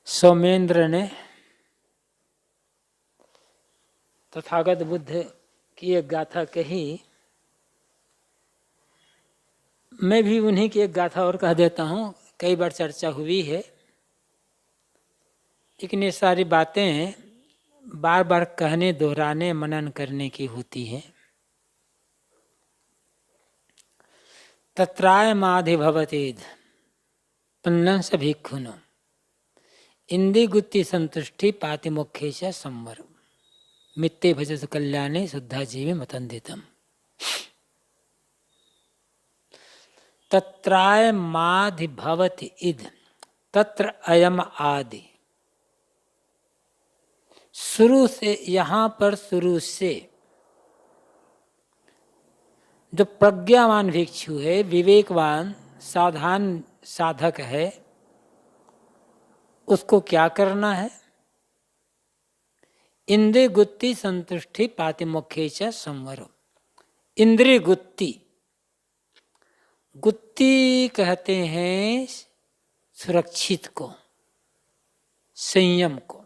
सौमेंद्र ने तथागत बुद्ध की एक गाथा कही। मैं भी उन्हीं की एक गाथा और कह देता हूँ। कई बार चर्चा हुई है, लेकिन ये सारी बातें बार बार कहने, दोहराने, मनन करने की होती है। तत्राय माधि भवतेद पुन्नंस भिक्खुनो इंदि गुत्ति संतुष्टि पाति मुख्य से संवर मित्ते भजस कल्याणे शुद्धा जीवी मतंदितम। तत्राय माधि भवति इद तत्र अयम आदि। शुरू से, यहाँ पर शुरू से जो प्रज्ञावान भिक्षु है, विवेकवान साधारण साधक है, उसको क्या करना है? इंद्रिय गुत्ति संतुष्टि पातिमुख्य च संवरो। इंद्रिय गुत्ति, गुत्ति कहते हैं सुरक्षित को, संयम को।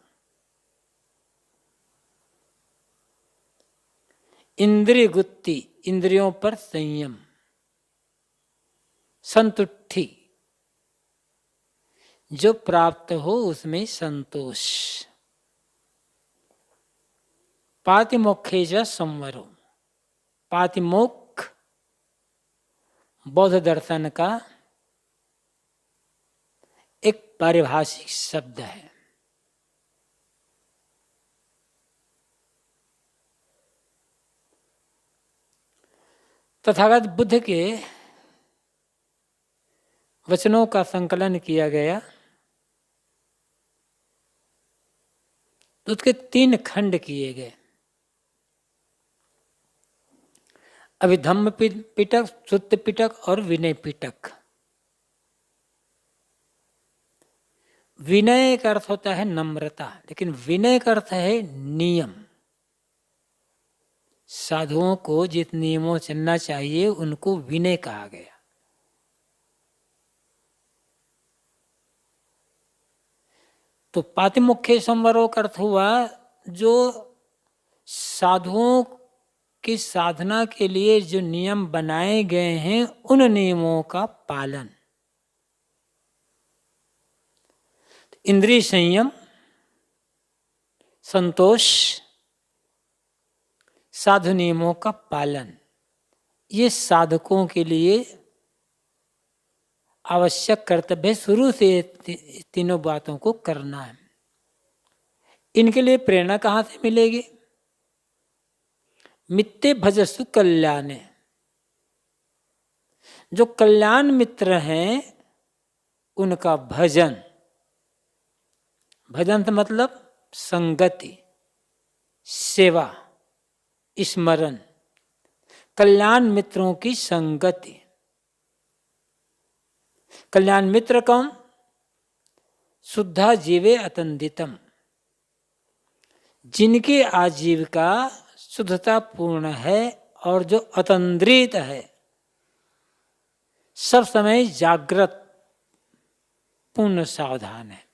इंद्रिय गुत्ति, इंद्रियों पर संयम। संतुष्टि, जो प्राप्त हो उसमें संतोष। पातिमोक्ष संवरो, पातिमोक्ष बौद्ध दर्शन का एक पारिभाषिक शब्द है। तथागत बुद्ध के वचनों का संकलन किया गया तो उसके 3 खंड किए गए। अभिधम्म पिटक, सुत्त पिटक और विनय पिटक। विनय का अर्थ होता है नम्रता, लेकिन विनय का अर्थ है नियम। साधुओं को जिस नियमों चलना चाहिए उनको विनय कहा गया। तो पातिमुख्य संवरों का अर्थ हुआ जो साधुओं की साधना के लिए जो नियम बनाए गए हैं उन नियमों का पालन। इंद्रिय संयम, संतोष, साधु नियमों का पालन, ये साधकों के लिए आवश्यक कर्तव्य। शुरू से तीनों बातों को करना है। इनके लिए प्रेरणा कहाँ से मिलेगी? मित्ते भजसु कल्याणे, जो कल्याण मित्र हैं उनका भजन। भजन का मतलब संगति, सेवा, स्मरण। कल्याण मित्रों की संगति। कल्याण मित्र कौन? शुद्धा जीवे अतंदितम, जिनकी आजीविका शुद्धता पूर्ण है और जो अतंद्रित है, सब समय जागृत, पूर्ण सावधान है।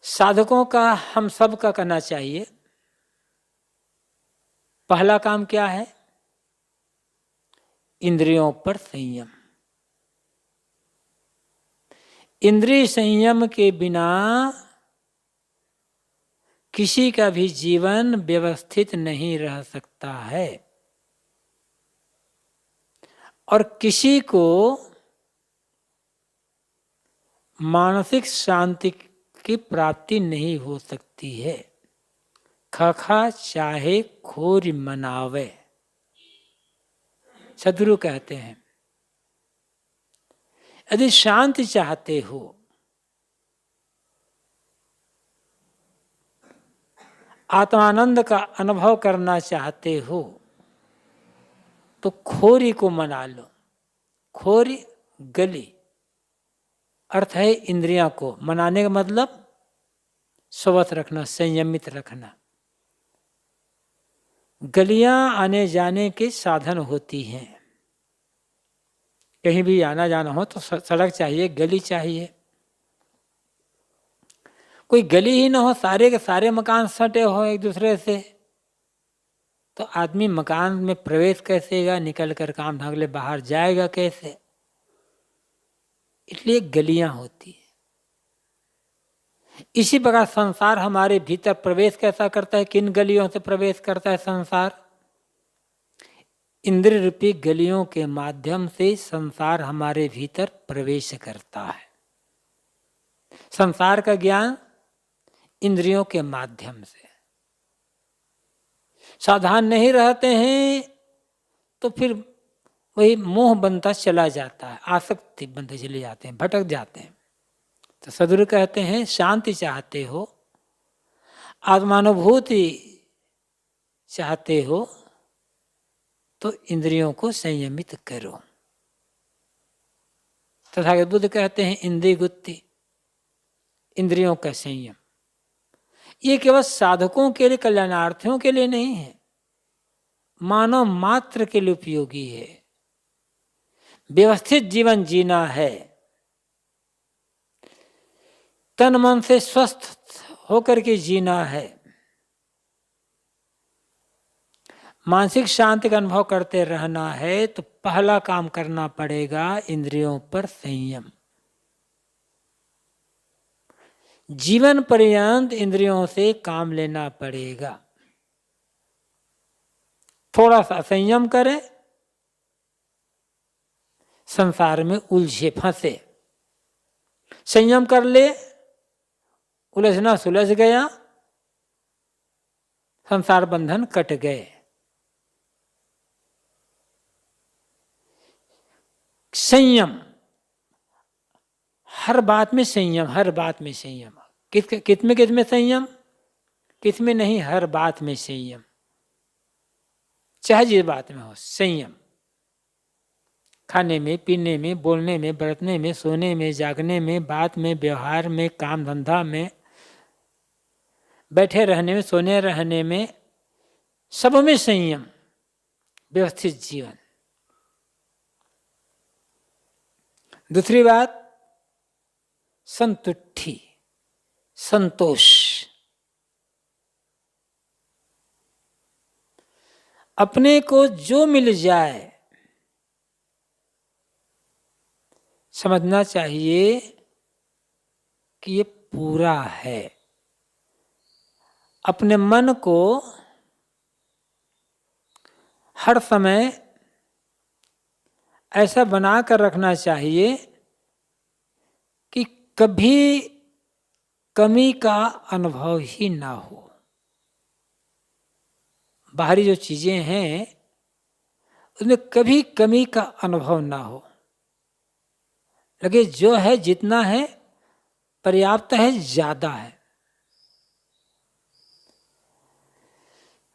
साधकों का हम सब का करना चाहिए। पहला काम क्या है? इंद्रियों पर संयम। इंद्रिय संयम के बिना किसी का भी जीवन व्यवस्थित नहीं रह सकता है और किसी को मानसिक शांति की प्राप्ति नहीं हो सकती है। खखा चाहे खोर मनावे, सदगुरु कहते हैं। यदि शांति चाहते हो, आत्मानंद का अनुभव करना चाहते हो, तो खोरी को मना लो। खोरी गली, अर्थ है इंद्रियां को मनाने का मतलब स्वत रखना, संयमित रखना। गलियां आने जाने के साधन होती हैं। कहीं भी आना जाना हो तो सड़क चाहिए, गली चाहिए। कोई गली ही ना हो, सारे के सारे मकान सटे हो एक दूसरे से, तो आदमी मकान में प्रवेश कैसेगा, निकल कर काम ढंग बाहर जाएगा कैसे? इसलिए गलियां होती है। इसी प्रकार संसार हमारे भीतर प्रवेश कैसा करता है? किन गलियों से प्रवेश करता है संसार? इंद्रिय रूपी गलियों के माध्यम से संसार हमारे भीतर प्रवेश करता है। संसार का ज्ञान इंद्रियों के माध्यम से। सावधान नहीं रहते हैं तो फिर वही मोह बनता चला जाता है, आसक्ति बनते चले जाते हैं, भटक जाते हैं। तो सदगुरु कहते हैं शांति चाहते हो, आत्मानुभूति चाहते हो तो इंद्रियों को संयमित करो। तथागत बुद्ध कहते हैं इंद्रिय गुत्ति, इंद्रियों का संयम। ये केवल साधकों के लिए, कल्याणार्थियों के लिए नहीं है, मानव मात्र के लिए उपयोगी है। व्यवस्थित जीवन जीना है, तन मन से स्वस्थ होकर के जीना है, मानसिक शांति का अनुभव करते रहना है, तो पहला काम करना पड़ेगा इंद्रियों पर संयम। जीवन पर्यंत इंद्रियों से काम लेना पड़ेगा। थोड़ा सा संयम करें, संसार में उलझे फंसे। संयम कर ले, उलझना सुलझ गया, संसार बंधन कट गए। संयम, हर बात में संयम, हर बात में संयम। किस में संयम? किस में नहीं, हर बात में संयम। चाहे जिस बात में हो संयम। खाने में, पीने में, बोलने में, बरतने में, सोने में, जागने में, बात में, व्यवहार में, काम धंधा में, बैठे रहने में, सोने रहने में, सब में संयम। व्यवस्थित जीवन। दूसरी बात संतुष्टि, संतोष। अपने को जो मिल जाए समझना चाहिए कि ये पूरा है। अपने मन को हर समय ऐसा बना कर रखना चाहिए कि कभी कमी का अनुभव ही ना हो। बाहरी जो चीजें हैं उसमें कभी कमी का अनुभव ना हो, लगे जो है जितना है पर्याप्त है, ज्यादा है।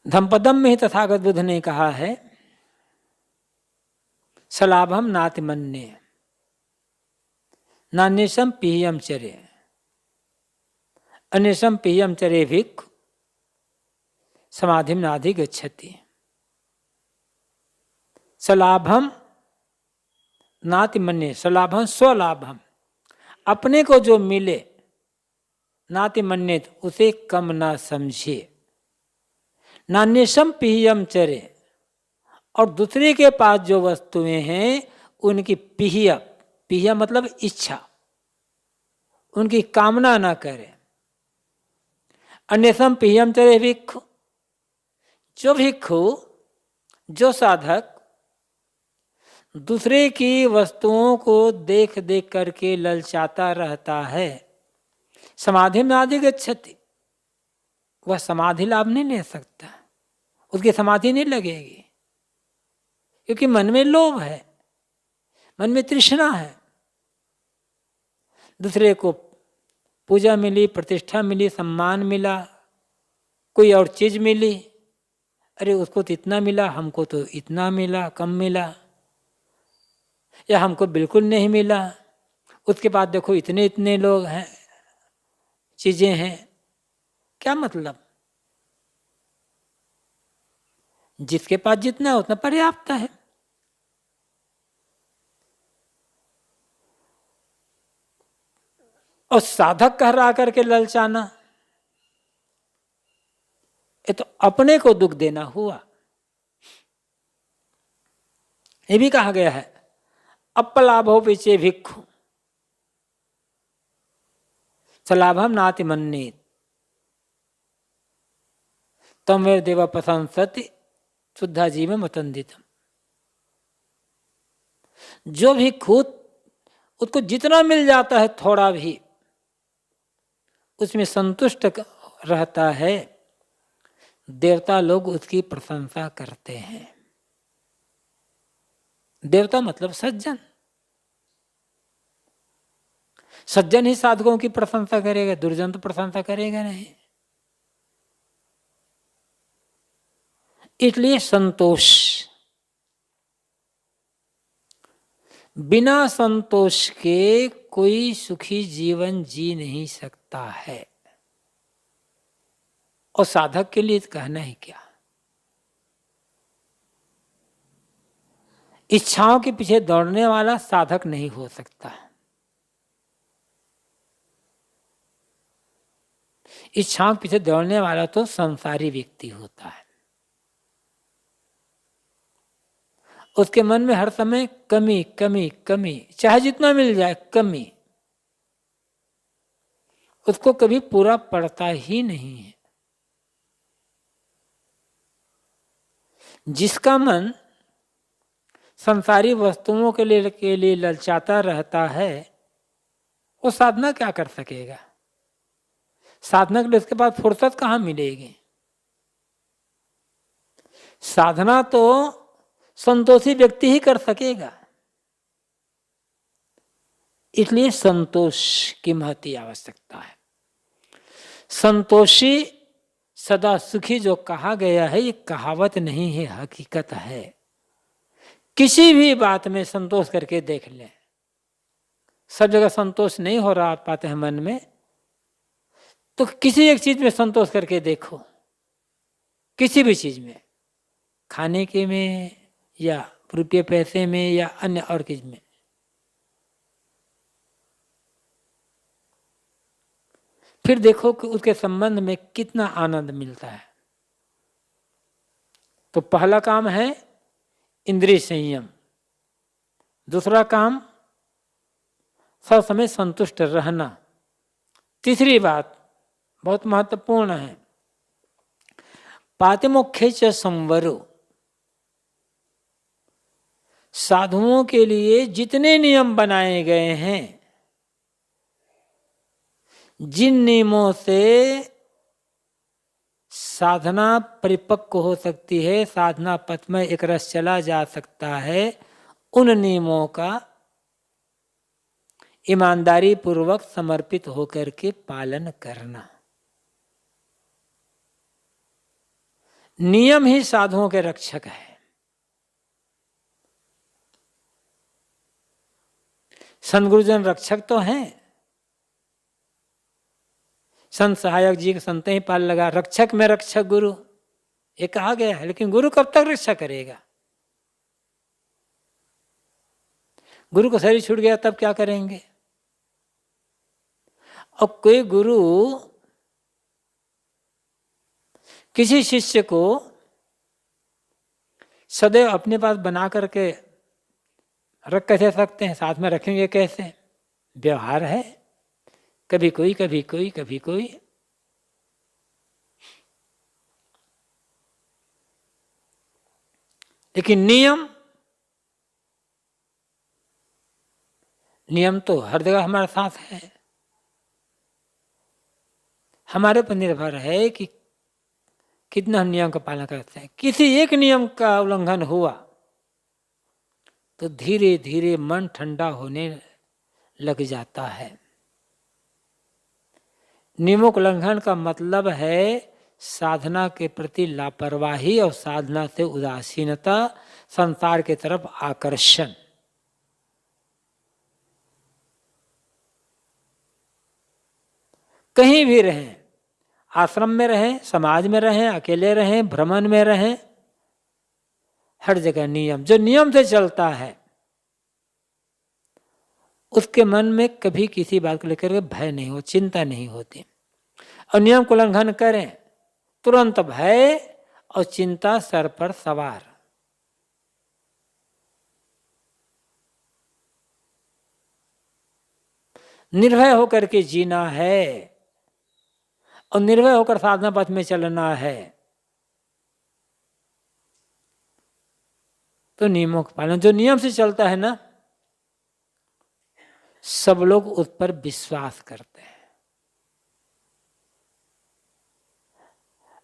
धम्मपदम में ही तथागत बुद्ध ने कहा है सलाभम नातिमन्ये नान्यसम पीयम चरे अन्यसम पीयम चरे भिक्ख समाधिम नाधि गच्छति। सलाभम नातिमन्ये, सलाभम स्वलाभम, अपने को जो मिले, नातिमन्येत उसे कम ना समझे, नान्यसम पीयम चरे, और दूसरे के पास जो वस्तुएं हैं उनकी पीह मतलब इच्छा, उनकी कामना ना करे। अन्यसम पीयम चरे भिक्खु, जो भिक्खु, जो साधक दूसरे की वस्तुओं को देख देख करके ललचाता रहता है, समाधि में आदि गच्छति, वह समाधि लाभ नहीं ले सकता, उसकी समाधि नहीं लगेगी, क्योंकि मन में लोभ है, मन में तृष्णा है। दूसरे को पूजा मिली, प्रतिष्ठा मिली, सम्मान मिला, कोई और चीज मिली, अरे उसको तो इतना मिला, हमको तो इतना मिला, कम मिला, या हमको बिल्कुल नहीं मिला। उसके बाद देखो इतने इतने लोग हैं, चीजें हैं, क्या मतलब? जिसके पास जितना है उतना पर्याप्त है। और साधक कह रहा करके ललचाना, ये तो अपने को दुख देना हुआ। ये भी कहा गया है अपलाभो पीछे भिक्षु सलाभम नाति मन्नीत तम वे देव प्रशंसति शुद्धा जीव मतंदितम। जो भी खुद उसको जितना मिल जाता है थोड़ा भी उसमें संतुष्ट रहता है, देवता लोग उसकी प्रशंसा करते हैं। देवता मतलब सज्जन, सज्जन ही साधकों की प्रशंसा करेगा, दुर्जन तो प्रशंसा करेगा नहीं। इसलिए संतोष, बिना संतोष के कोई सुखी जीवन जी नहीं सकता है। और साधक के लिए कहना है क्या, इच्छाओं के पीछे दौड़ने वाला साधक नहीं हो सकता। इच्छाओं के पीछे दौड़ने वाला तो संसारी व्यक्ति होता है। उसके मन में हर समय कमी कमी कमी, चाहे जितना मिल जाए कमी, उसको कभी पूरा पड़ता ही नहीं है। जिसका मन संसारी वस्तुओं के लिए ललचाता रहता है, वो साधना क्या कर सकेगा? साधना के लिए उसके पास फुर्सत कहाँ मिलेगी? साधना तो संतोषी व्यक्ति ही कर सकेगा। इसलिए संतोष की महती आवश्यकता है। संतोषी सदा सुखी जो कहा गया है, ये कहावत नहीं है, हकीकत है। किसी भी बात में संतोष करके देख लें। सब जगह संतोष नहीं हो रहा पाते हैं मन में, तो किसी एक चीज में संतोष करके देखो। किसी भी चीज में, खाने के में या रुपये पैसे में या अन्य और चीज में, फिर देखो कि उसके संबंध में कितना आनंद मिलता है। तो पहला काम है इंद्रिय संयम, दूसरा काम सब समय संतुष्ट रहना, तीसरी बात बहुत महत्वपूर्ण है पातिमोक्ष च संवरो। साधुओं के लिए जितने नियम बनाए गए हैं, जिन नियमों से साधना परिपक्व हो सकती है, साधना पथ में एक रस चला जा सकता है, उन नियमों का ईमानदारी पूर्वक समर्पित होकर के पालन करना। नियम ही साधुओं के रक्षक है। संत गुरुजन रक्षक तो हैं, संत सहायक जी के संत ही पाल लगा, रक्षक में रक्षक गुरु, ये कहा गया है। लेकिन गुरु कब तक रक्षा करेगा? गुरु को शरीर छूट गया तब क्या करेंगे? और कोई गुरु किसी शिष्य को सदैव अपने पास बना करके रख कैसे सकते हैं? साथ में रखेंगे कैसे? व्यवहार है, कभी कोई कभी कोई कभी कोई। लेकिन नियम तो हर जगह हमारे साथ है। हमारे पर निर्भर है कि कितना हम नियम का पालन करते हैं। किसी एक नियम का उल्लंघन हुआ तो धीरे धीरे मन ठंडा होने लग जाता है। नियमों के उल्लंघन का मतलब है साधना के प्रति लापरवाही और साधना से उदासीनता, संसार की तरफ आकर्षण। कहीं भी रहें, आश्रम में रहें, समाज में रहें, अकेले रहें, भ्रमण में रहें, हर जगह नियम। जो नियम से चलता है उसके मन में कभी किसी बात को लेकर भय नहीं हो, चिंता नहीं होती। और नियम को उल्लंघन करें, तुरंत भय और चिंता सर पर सवार। निर्भय होकर के जीना है और निर्भय होकर साधना पथ में चलना है। तो नियमों का पालन, जो नियम से चलता है ना, सब लोग उस पर विश्वास करते हैं।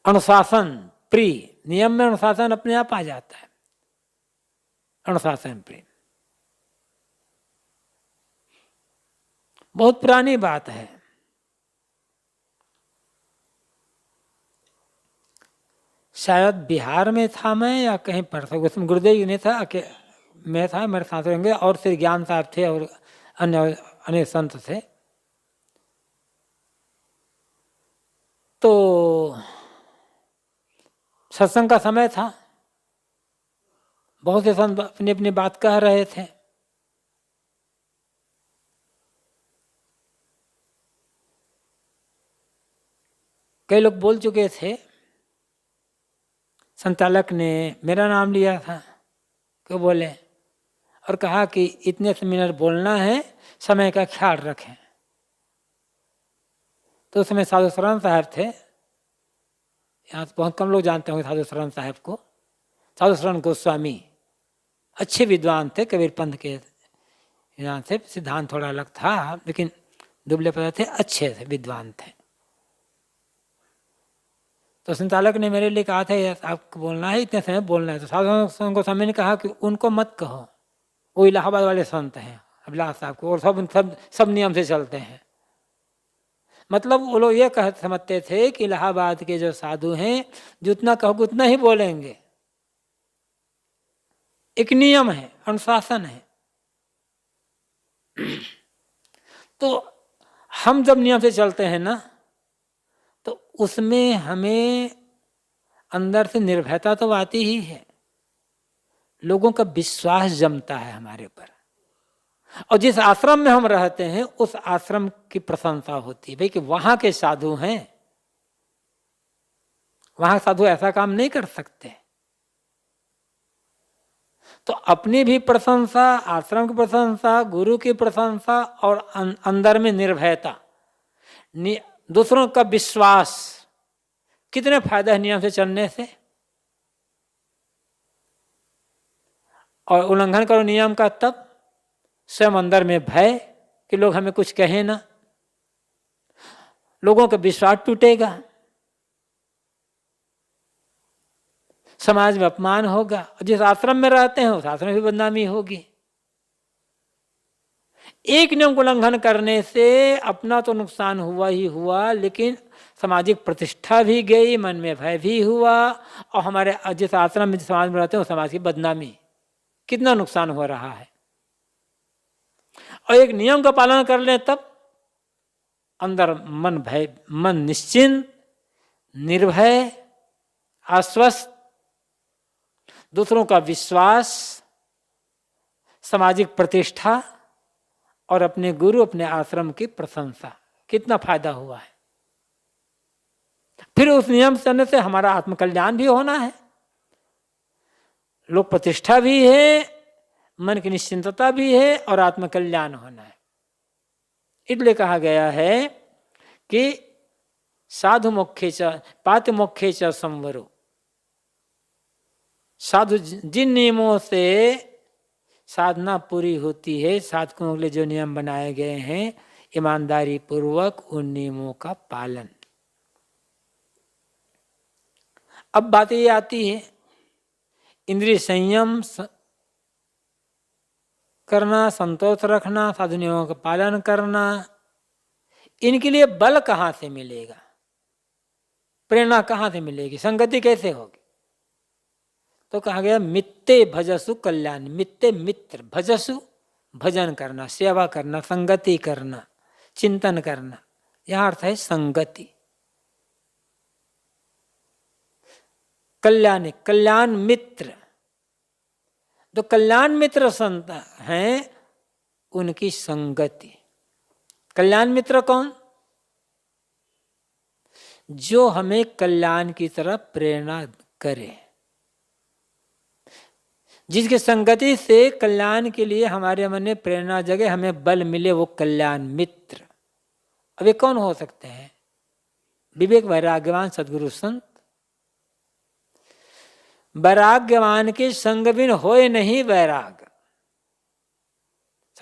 अनुशासन प्रिय, नियम में अनुशासन अपने आप आ जाता है। अनुशासन प्रिय बहुत पुरानी बात है। शायद बिहार में था मैं या कहीं पर था, उसमें गुरुदेव जी ने था कि मैं था, मेरे साथ रहेंगे और श्री ज्ञान साहब थे और अन्य अनेक संत थे। तो सत्संग का समय था, बहुत से संत अपनी अपनी बात कह रहे थे। कई लोग बोल चुके थे। संचालक ने मेरा नाम लिया था, क्यों बोले, और कहा कि इतने से मिनट बोलना है, समय का ख्याल रखें। तो उसमें साधु शरण साहब थे, यहाँ बहुत कम लोग जानते होंगे साधु शरण साहब को। साधु शरण गोस्वामी अच्छे विद्वान थे, कबीर पंथ के यहाँ से सिद्धांत थोड़ा अलग था, लेकिन दुबले पतले थे, अच्छे थे, विद्वान थे। तो संचालक ने मेरे लिए कहा था आपको बोलना है, इतने समय बोलना है। तो साधु शरण गोस्वामी ने कहा कि उनको मत कहो, वो इलाहाबाद वाले संत हैं अभिलाष साहब को, और सब नियम से चलते हैं। मतलब वो लोग ये समझते थे कि इलाहाबाद के जो साधु हैं, जितना कहोगे उतना ही बोलेंगे। एक नियम है, अनुशासन है। तो हम जब नियम से चलते हैं ना, तो उसमें हमें अंदर से निर्भयता तो आती ही है, लोगों का विश्वास जमता है हमारे ऊपर। और जिस आश्रम में हम रहते हैं, उस आश्रम की प्रशंसा होती है, भाई कि वहां के साधु हैं, वहां साधु ऐसा काम नहीं कर सकते। तो अपनी भी प्रशंसा, आश्रम की प्रशंसा, गुरु की प्रशंसा और अंदर में निर्भयता, दूसरों का विश्वास, कितने फायदा है नियम से चलने से। और उल्लंघन करो नियम का तब स्वयं अंदर में भय कि लोग हमें कुछ कहें ना, लोगों का विश्वास टूटेगा, समाज में अपमान होगा। जिस आश्रम में रहते हैं उस आश्रम में भी बदनामी होगी। एक नियम को उल्लंघन करने से अपना तो नुकसान हुआ ही हुआ, लेकिन सामाजिक प्रतिष्ठा भी गई, मन में भय भी हुआ, और हमारे जिस आश्रम में जिस समाज में रहते हैं उस समाज की बदनामी, कितना नुकसान हो रहा है। और एक नियम का पालन कर ले तब अंदर मन निश्चिंत, निर्भय, आश्वस्त, दूसरों का विश्वास, सामाजिक प्रतिष्ठा और अपने गुरु, अपने आश्रम की प्रशंसा, कितना फायदा हुआ है। फिर उस नियम चलने से हमारा आत्मकल्याण भी होना है, लोक प्रतिष्ठा भी है, मन की निश्चिंतता भी है और आत्मकल्याण होना है। इसलिए कहा गया है कि साधु मोक्षे च पाति मोक्षे च संवरो। साधु जिन नियमों से साधना पूरी होती है, साधकों के लिए जो नियम बनाए गए हैं, ईमानदारी पूर्वक उन नियमों का पालन। अब बात ये आती है, इंद्रिय संयम करना, संतोष रखना, साधु नियमों का पालन करना, इनके लिए बल कहाँ से मिलेगा, प्रेरणा कहाँ से मिलेगी, संगति कैसे होगी। तो कहा गया मित्ते भजसु कल्याण। मित्ते मित्र, भजसु भजन करना, सेवा करना, संगति करना, चिंतन करना, यह अर्थ है संगति। कल्याण, कल्याण मित्र, तो कल्याण मित्र संत हैं उनकी संगति। कल्याण मित्र कौन? जो हमें कल्याण की तरफ प्रेरणा करे, जिसकी संगति से कल्याण के लिए हमारे मन में प्रेरणा जगे, हमें बल मिले, वो कल्याण मित्र। अब ये कौन हो सकते हैं? विवेक वैराग्यवान सद्गुरु संत। वैराग्यवान के संग बिन होए नहीं वैराग।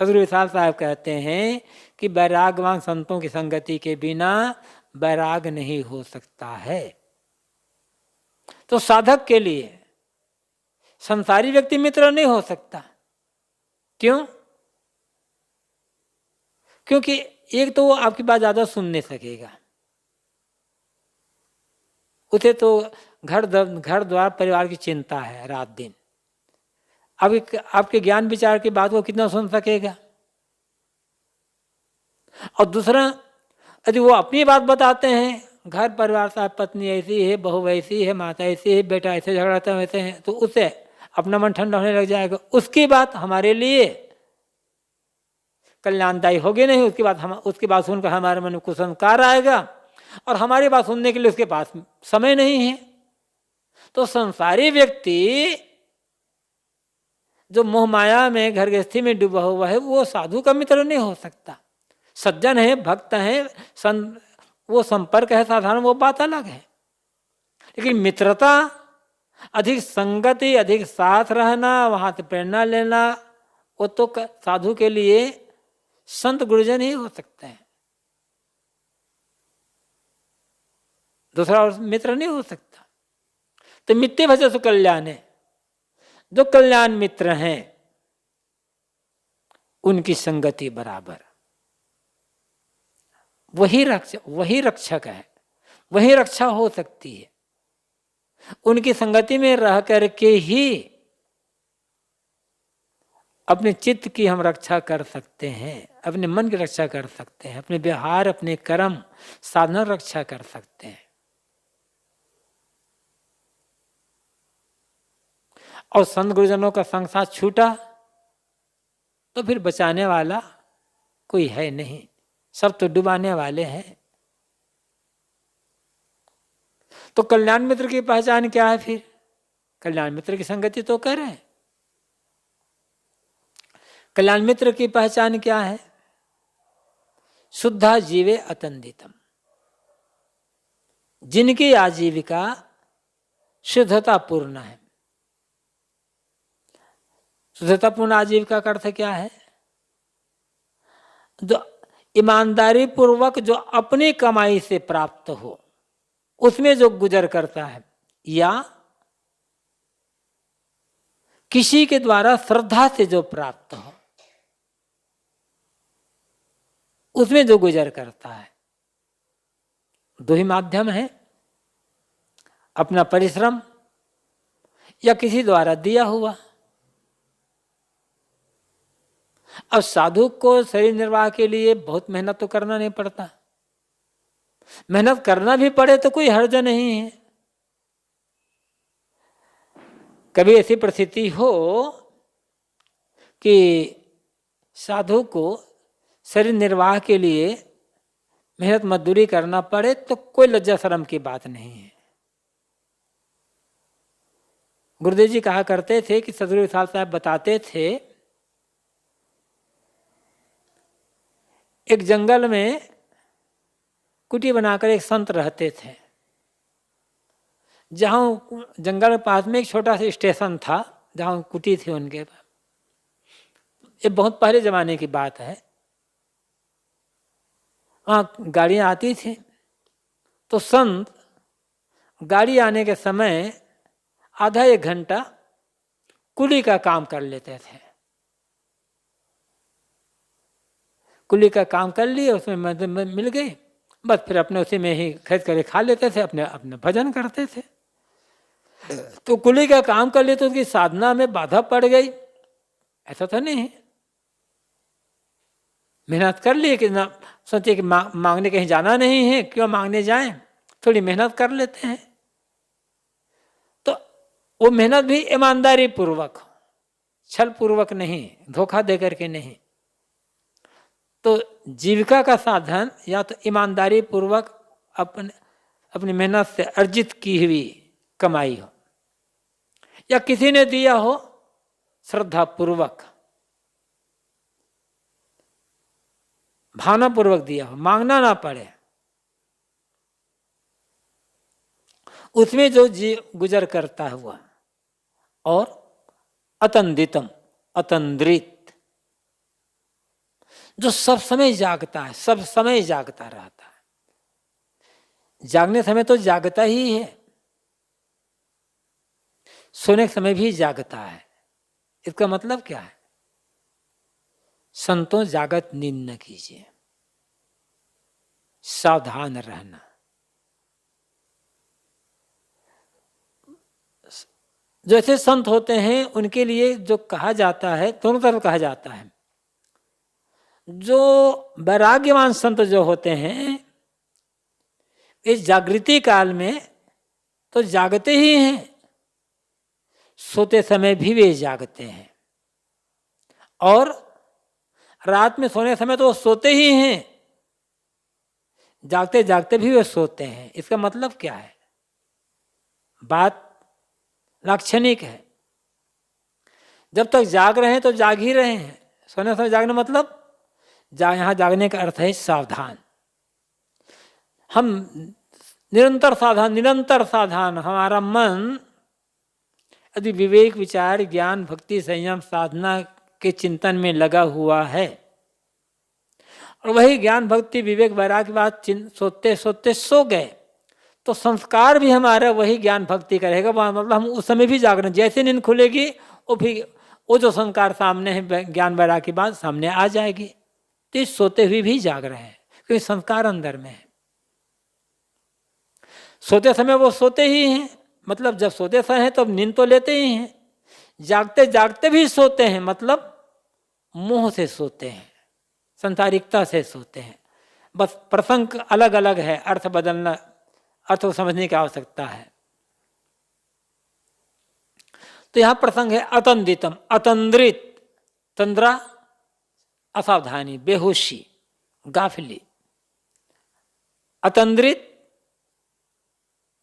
सद्गुरु विशाल साहब कहते हैं कि वैराग्यवान संतों की संगति के बिना वैराग नहीं हो सकता है। तो साधक के लिए संसारी व्यक्ति मित्र नहीं हो सकता। क्यों? क्योंकि एक तो वो आपकी बात ज्यादा सुन नहीं सकेगा, उसे तो घर द्वार परिवार की चिंता है रात दिन। अब आपके ज्ञान विचार की बात वो कितना सुन सकेगा? और दूसरा, यदि वो अपनी बात बताते हैं, घर परिवार साहब पत्नी ऐसी है, बहू वैसी है, माता ऐसी है, बेटा ऐसे झगड़ाते वैसे हैं, तो उससे अपना मन ठंडा होने लग जाएगा। उसकी बात हमारे लिए कल्याणदायी होगी नहीं। उसकी बात सुनकर हमारे मन में कुसंस्कार आएगा और हमारी बात सुनने के लिए उसके पास समय नहीं है। तो संसारी व्यक्ति जो मोह माया में घर गृहस्थी में डूबा हुआ है, वो साधु का मित्र नहीं हो सकता। सज्जन है, भक्त है, वो संपर्क है साधारण, वो बात अलग है। लेकिन मित्रता, अधिक संगति, अधिक साथ रहना, वहां से प्रेरणा लेना, वो तो साधु के लिए संत गुरुजन ही हो सकते हैं, दूसरा और मित्र नहीं हो सकता। तो मित्ते भजसु कल्याण है, जो कल्याण मित्र हैं उनकी संगति बराबर, वही रक्षक है, वही रक्षा हो सकती है। उनकी संगति में रह करके ही अपने चित्त की हम रक्षा कर सकते हैं, अपने मन की रक्षा कर सकते हैं, अपने व्यवहार, अपने कर्म, साधना रक्षा कर सकते हैं। और संत गुरुजनों का संग साथ छूटा तो फिर बचाने वाला कोई है नहीं, सब तो डुबाने वाले हैं। तो कल्याण मित्र की पहचान क्या है? फिर कल्याण मित्र की संगति तो करें। कल्याण मित्र की पहचान क्या है? शुद्धा जीवे अतंदितम, जिनकी आजीविका शुद्धता पूर्ण है। शुद्धतापूर्ण आजीविका का अर्थ क्या है? जो ईमानदारी पूर्वक जो अपनी कमाई से प्राप्त हो, उसमें जो गुजर करता है, या किसी के द्वारा श्रद्धा से जो प्राप्त हो, उसमें जो गुजर करता है। दो ही माध्यम है, अपना परिश्रम या किसी द्वारा दिया हुआ। अब साधु को शरीर निर्वाह के लिए बहुत मेहनत तो करना नहीं पड़ता, मेहनत करना भी पड़े तो कोई हर्ज नहीं है। कभी ऐसी परिस्थिति हो कि साधु को शरीर निर्वाह के लिए मेहनत मजदूरी करना पड़े तो कोई लज्जा शर्म की बात नहीं है। गुरुदेव जी कहा करते थे कि सदगुरु विशाल साहब बताते थे, एक जंगल में कुटी बनाकर एक संत रहते थे। जहां जंगल के पास में एक छोटा सा स्टेशन था जहां कुटी थी उनके पास। ये बहुत पहले जमाने की बात है। वहां गाड़ियां आती थी तो संत गाड़ी आने के समय आधा एक घंटा कुली का काम कर लेते थे। कुली का काम कर लिए, उसमें मिल गई, बस फिर अपने उसी में ही खरीद कर खा लेते थे, अपने अपने भजन करते थे। तो कुली का काम कर लिए तो उसकी साधना में बाधा पड़ गई, ऐसा तो नहीं है। मेहनत कर लिए कि ना सोचे कि मांगने कहीं जाना नहीं है, क्यों मांगने जाएं, थोड़ी मेहनत कर लेते हैं। तो वो मेहनत भी ईमानदारी पूर्वक, छल पूर्वक नहीं, धोखा दे करके नहीं। जीविका का साधन या तो ईमानदारी पूर्वक अपनी मेहनत से अर्जित की हुई कमाई हो, या किसी ने दिया हो श्रद्धा पूर्वक, भावना पूर्वक दिया हो, मांगना ना पड़े, उसमें जो जी गुजर करता हुआ। और अतंदितम, अतंद्रित, जो सब समय जागता है, सब समय जागता रहता है। जागने समय तो जागता ही है, सोने के समय भी जागता है। इसका मतलब क्या है? संतों जागत नींद न कीजिए, सावधान रहना। जैसे संत होते हैं उनके लिए जो कहा जाता है, दोनों तरफ कहा जाता है। जो वैराग्यवान संत जो होते हैं, इस जागृति काल में तो जागते ही हैं, सोते समय भी वे जागते हैं, और रात में सोने समय तो वो सोते ही हैं, जागते जागते भी वे सोते हैं। इसका मतलब क्या है? बात लाक्षणिक है। जब तक जाग रहे हैं तो जाग ही रहे हैं। सोने समय जागना मतलब यहाँ जागने का अर्थ है सावधान। हम निरंतर सावधान, हमारा मन यदि विवेक, विचार, ज्ञान, भक्ति, संयम, साधना के चिंतन में लगा हुआ है, और वही ज्ञान, भक्ति, विवेक, वैराग्य के बाद सोते सोते सो गए, तो संस्कार भी हमारा वही ज्ञान भक्ति करेगा। मतलब हम उस समय भी जागरण, जैसे नींद खुलेगी वो जो संस्कार सामने है ज्ञान वैराग्य की बात सामने आ जाएगी। तो इस सोते हुए भी जाग रहे हैं, क्योंकि संस्कार अंदर में है। सोते समय वो सोते ही हैं, मतलब जब सोते समय हैं तो नींद तो लेते ही हैं। जागते जागते भी सोते हैं, मतलब मोह से सोते हैं, संसारिकता से सोते हैं। बस प्रसंग अलग अलग है, अर्थ बदलना, अर्थ को समझने की आवश्यकता है। तो यहां प्रसंग है अतंदितम, अतंद्रित, तंद्रा असावधानी, बेहोशी, गाफिली, अतंद्रित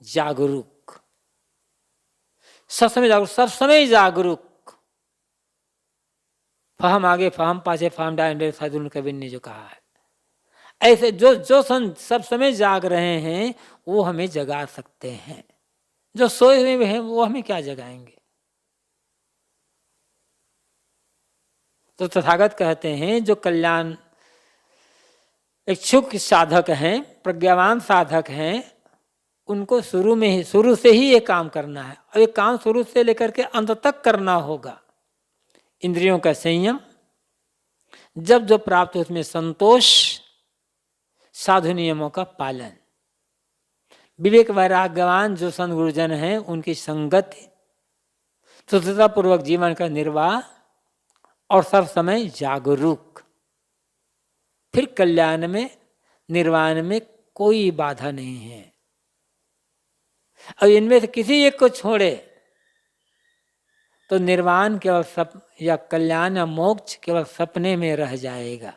जागरूक, सब समय जागरूक, सब समय जागरूक। फहम आगे फहम पाछे फहम डायन साधु कबीर ने जो कहा है, ऐसे जो संत सब समय जाग रहे हैं वो हमें जगा सकते हैं। जो सोए हुए हैं वो हमें क्या जगाएंगे? तो तथागत कहते हैं जो कल्याण इच्छुक साधक हैं, प्रज्ञावान साधक हैं, उनको शुरू से ही ये काम करना है, और ये काम शुरू से लेकर के अंत तक करना होगा। इंद्रियों का संयम, जब जो प्राप्त हो उसमें संतोष, साधु नियमों का पालन, विवेक वैराग्यवान जो संत गुरुजन हैं उनकी संगति, शुद्धता पूर्वक जीवन का निर्वाह, और सब समय जागरूक। फिर कल्याण में, निर्वाण में कोई बाधा नहीं है। अब इनमें से किसी एक को छोड़े तो निर्वाण केवल या कल्याण या मोक्ष केवल सपने में रह जाएगा।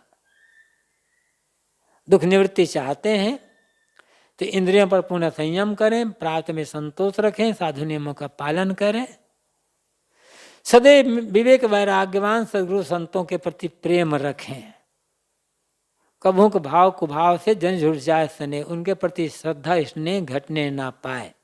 दुख निवृत्ति चाहते हैं तो इंद्रियों पर पुनः संयम करें, प्राप्त में संतोष रखें, साधु नियमों का पालन करें, सदैव विवेक वैराग्यवान सद्गुरु संतों के प्रति प्रेम रखें, कभू भाव कुभाव से जन झुट जाए सने, उनके प्रति श्रद्धा स्नेह घटने ना पाए।